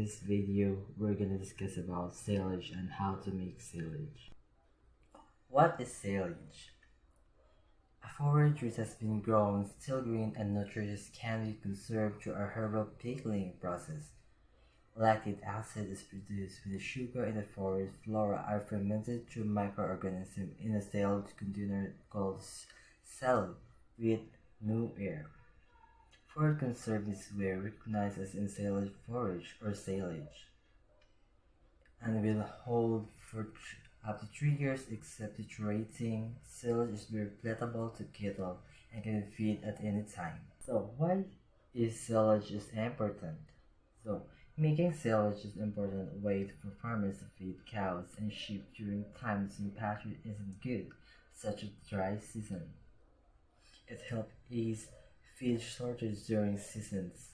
this video, we're gonna discuss about silage and how to make silage. What is silage? A forage which has been grown, still green and nutritious, can be conserved through a herbal pickling process. Lactic acid is produced when the sugar in the forage flora are fermented through microorganisms in a sealed container called cello with no air. Forage conserved is where recognized as ensiled forage or silage, and will hold for up to 3 years except deteriorating. Silage is very palatable to cattle and can be fed at any time. So why is silage important? So making silage is an important way for farmers to feed cows and sheep during times when pasture isn't good, such as dry season. It helps ease feed shortage during seasons.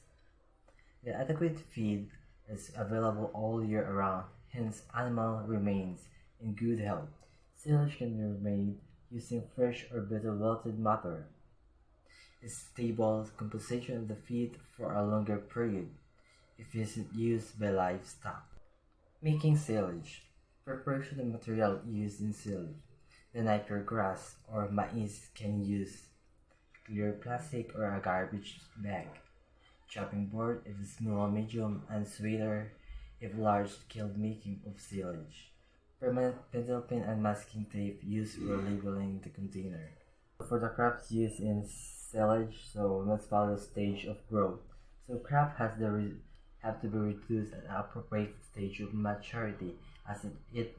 The adequate feed is available all year around, hence animal remains in good health. Silage can be made using fresh or better wilted matter. It's stable composition of the feed for a longer period if it isn't used by livestock. Making silage. Preparation of material used in silage. The nipper grass or maize can use clear plastic or a garbage bag. Chopping board if small, medium, and sweeter if large-scale making of silage. Permanent pencil pin and masking tape used for labeling the container. For the crops used in silage, so let's follow the stage of growth. So crop have to be reduced at an appropriate stage of maturity, as it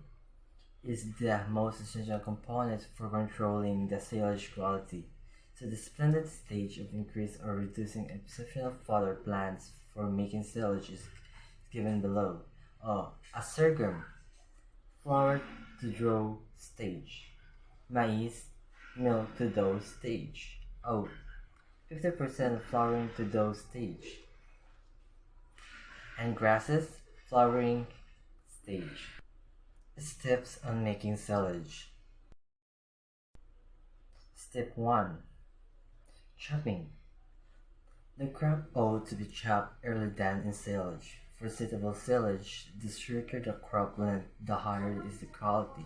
is the most essential component for controlling the silage quality. So the splendid stage of increase or reducing exceptional fodder plants for making silage is given below. A sorghum, flour to dough stage. Maize, milk to dough stage. Oat, 50% flowering to dough stage. And grasses, flowering stage. Steps on making silage. Step 1. Chopping. The crop ought to be chopped earlier than in silage. For suitable silage, the shorter the crop length, the higher is the quality.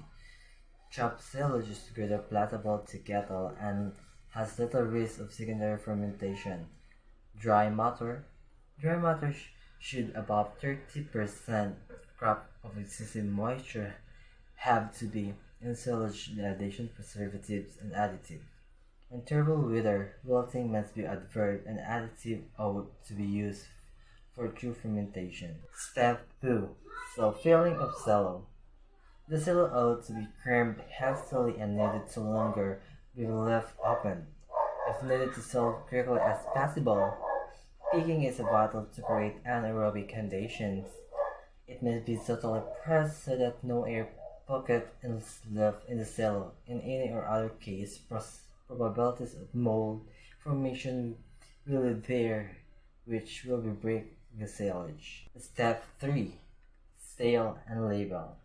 Chopped silage is greater palatable to cattle and has little risk of secondary fermentation. Dry matter. Dry matter should above 30% crop of excessive moisture have to be in silage in addition preservatives and additives. In terrible weather, wilting must be adverse and additive ought to be used for true fermentation. Step 2. So filling of cello. The cello ought to be crammed hastily and needed to longer be left open. If needed to solve quickly as possible, picking is vital to create anaerobic conditions. It must be totally pressed so that no air pocket is left in the cello. In any or other case, probabilities of mold formation will be there, which will break the silage. Step 3. Seal and label.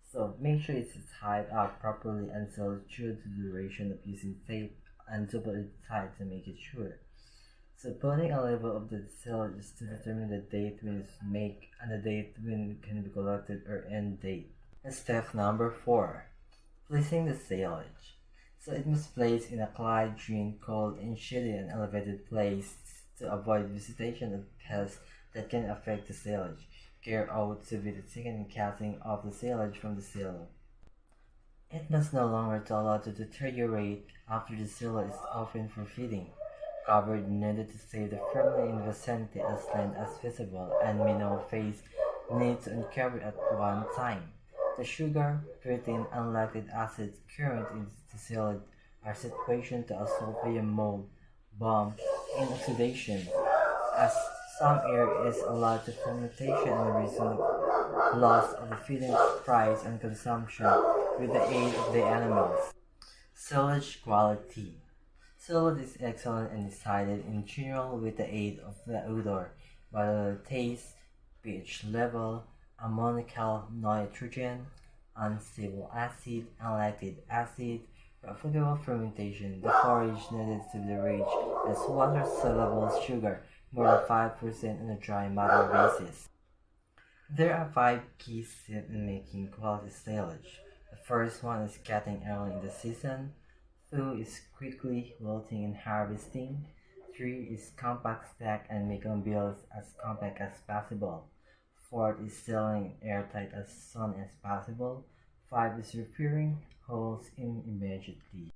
So make sure it's tied up properly and sealed through the duration of using tape and double it tight to make it sure. So putting a label of the silage is to determine the date when it's made and the date when it can be collected or end date. And step number 4. Placing the silage. So it must place in a clear drain, cold and shady and elevated place to avoid visitation of pests that can affect the silage. Care ought to be taken in cutting off the silage from the silo. It must no longer be allowed to deteriorate after the silo is opened for feeding. Covered needed to stay the firmly in the vicinity as length as feasible and minimal phase need to uncover at one time. The sugar, protein, and lactic acid current in the silage are situated to assault via mold, bomb, and oxidation, as some air is allowed to fermentation and reason loss of the feeding price and consumption with the aid of the animals. Silage quality. Silage is excellent and decided in general with the aid of the odor, but taste, pH level, ammonical nitrogen, unstable acid, and lactic acid. For applicable fermentation, the forage needed to be rich as water-soluble sugar, more than 5% on a dry matter basis. There are five key steps in making quality silage. The first one is getting early in the season. Two is quickly wilting and harvesting. Three is compact stack and making bales as compact as possible. Fourth is sealing airtight as soon as possible. Five is repairing holes immediately.